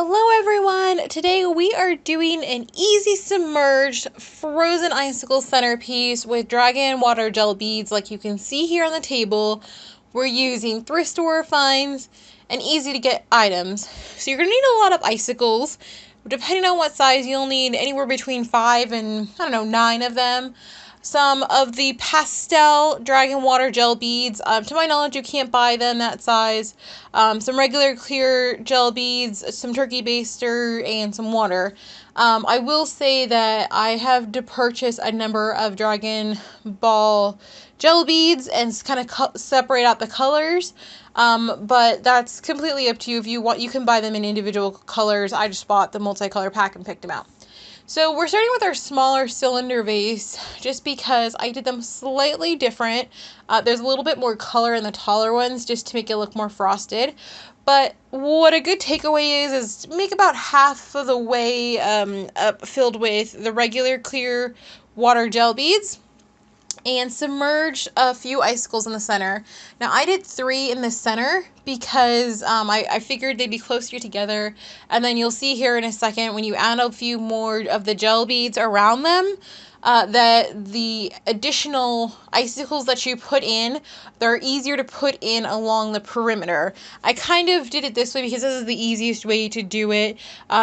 Hello everyone! Today we are doing an easy submerged frozen icicle centerpiece with dragon water gel beads like you can see here on the table. We're using thrift store finds and easy to get items. So you're going to need a lot of icicles. Depending on what size, you'll need anywhere between 5 and 9 of them. Some of the pastel dragon water gel beads. To my knowledge, you can't buy them that size. Some regular clear gel beads, some turkey baster, and some water. I will say that I have to purchase a number of dragon ball gel beads and kind of separate out the colors. But that's completely up to you. If you want, you can buy them in individual colors. I just bought the multicolor pack and picked them out. So we're starting with our smaller cylinder vase just because I did them slightly different. There's a little bit more color in the taller ones just to make it look more frosted. But what a good takeaway is make about half of the way up filled with the regular clear water gel beads and submerge a few icicles in the center. Now I did 3 in the center because I figured they'd be closer together, and then you'll see here in a second when you add a few more of the gel beads around them that the additional icicles that you put in, they're easier to put in along the perimeter. I kind of did it this way because this is the easiest way to do it.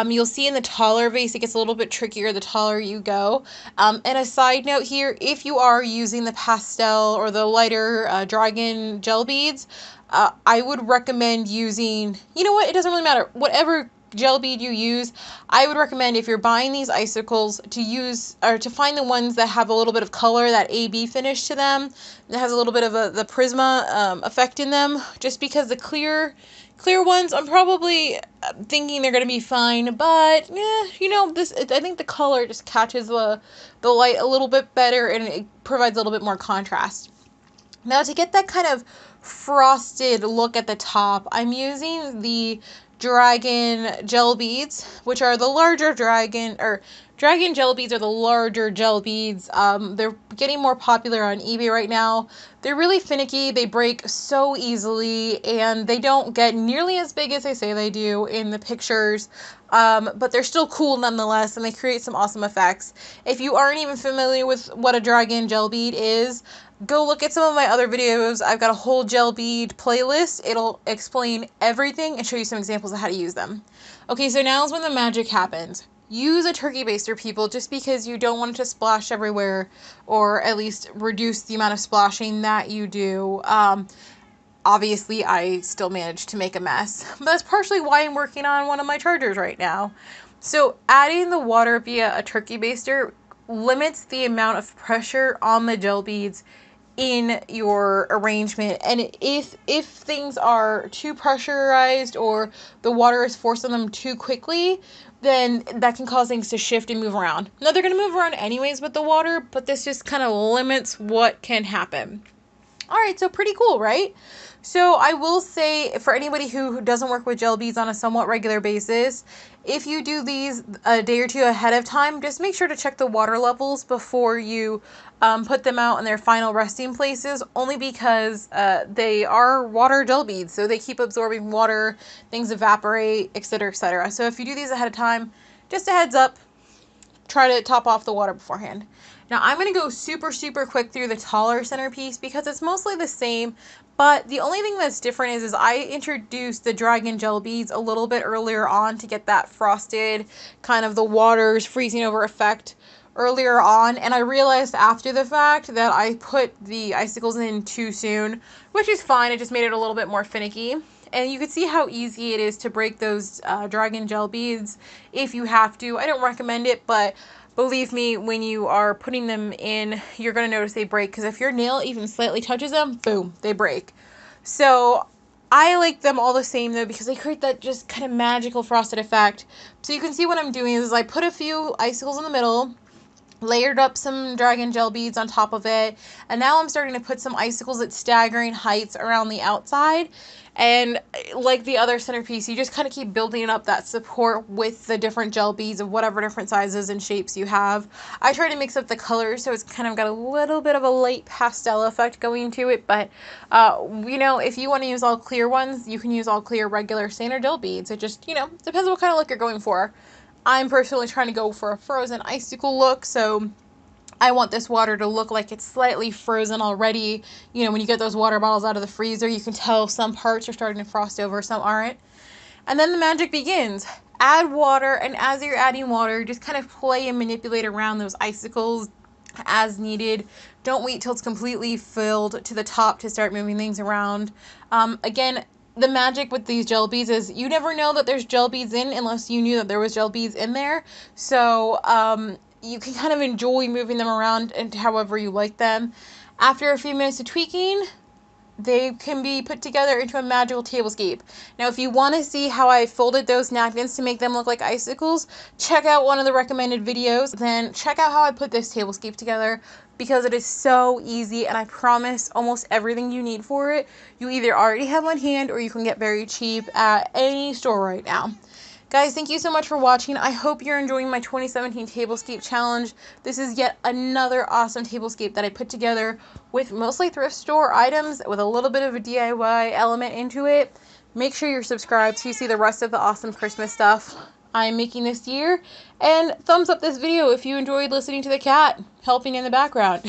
You'll see in the taller vase it gets a little bit trickier the taller you go. And a side note here, if you are using the pastel or the lighter dragon gel beads, I would recommend using, you know what, it doesn't really matter, whatever gel bead you use. I would recommend, if you're buying these icicles, to use or to find the ones that have a little bit of color, that AB finish to them, that has a little bit of the prisma effect in them, just because the clear ones, I'm probably thinking they're going to be fine, but I think the color just catches the light a little bit better and it provides a little bit more contrast. Now, to get that kind of frosted look at the top, I'm using the dragon gel beads, which are the larger dragon gel beads are the larger gel beads. They're getting more popular on eBay right now. They're really finicky. They break so easily, and they don't get nearly as big as they say they do in the pictures. But they're still cool nonetheless, and they create some awesome effects. If you aren't even familiar with what a dragon gel bead is, go look at some of my other videos. I've got a whole gel bead playlist. It'll explain everything and show you some examples of how to use them. Okay, so now is when the magic happens. Use a turkey baster, people, just because you don't want it to splash everywhere, or at least reduce the amount of splashing that you do. Obviously, I still managed to make a mess, but that's partially why I'm working on one of my chargers right now. So adding the water via a turkey baster limits the amount of pressure on the gel beads in your arrangement, and if things are too pressurized or the water is forcing them too quickly, then that can cause things to shift and move around. Now, they're going to move around anyways with the water, but this just kind of limits what can happen. All right, so pretty cool, right? So I will say, for anybody who doesn't work with gel beads on a somewhat regular basis, if you do these a day or two ahead of time, just make sure to check the water levels before you put them out in their final resting places, only because they are water gel beads, so they keep absorbing water, things evaporate, etc., etc. So if you do these ahead of time, just a heads up, try to top off the water beforehand. Now I'm going to go super quick through the taller centerpiece because it's mostly the same, but the only thing that's different is I introduced the dragon gel beads a little bit earlier on to get that frosted, kind of the water's freezing over effect earlier on, and I realized after the fact that I put the icicles in too soon, which is fine. It just made it a little bit more finicky. And you can see how easy it is to break those dragon gel beads if you have to. I don't recommend it, but believe me, when you are putting them in, you're going to notice they break, because if your nail even slightly touches them, boom, they break. So I like them all the same, though, because they create that just kind of magical frosted effect. So you can see what I'm doing is I put a few icicles in the middle, layered up some dragon gel beads on top of it, and now I'm starting to put some icicles at staggering heights around the outside. And like the other centerpiece, you just kind of keep building up that support with the different gel beads of whatever different sizes and shapes you have. I try to mix up the colors so it's kind of got a little bit of a light pastel effect going to it, but you know, if you want to use all clear ones, you can use all clear regular standard gel beads. It just, you know, depends what kind of look you're going for. I'm personally trying to go for a frozen icicle look, so I want this water to look like it's slightly frozen already. You know, when you get those water bottles out of the freezer, you can tell some parts are starting to frost over, some aren't. And then the magic begins. Add water, and as you're adding water, just kind of play and manipulate around those icicles as needed. Don't wait till it's completely filled to the top to start moving things around. Again, the magic with these gel beads is you never know that there's gel beads in unless you knew that there was gel beads in there. So you can kind of enjoy moving them around and however you like them. After a few minutes of tweaking, they can be put together into a magical tablescape. Now, if you want to see how I folded those napkins to make them look like icicles, check out one of the recommended videos. Then check out how I put this tablescape together, because it is so easy, and I promise almost everything you need for it, you either already have on hand or you can get very cheap at any store right now. Guys, thank you so much for watching. I hope you're enjoying my 2017 Tablescape Challenge. This is yet another awesome tablescape that I put together with mostly thrift store items with a little bit of a DIY element into it. Make sure you're subscribed so you see the rest of the awesome Christmas stuff I'm making this year. And thumbs up this video if you enjoyed listening to the cat helping in the background.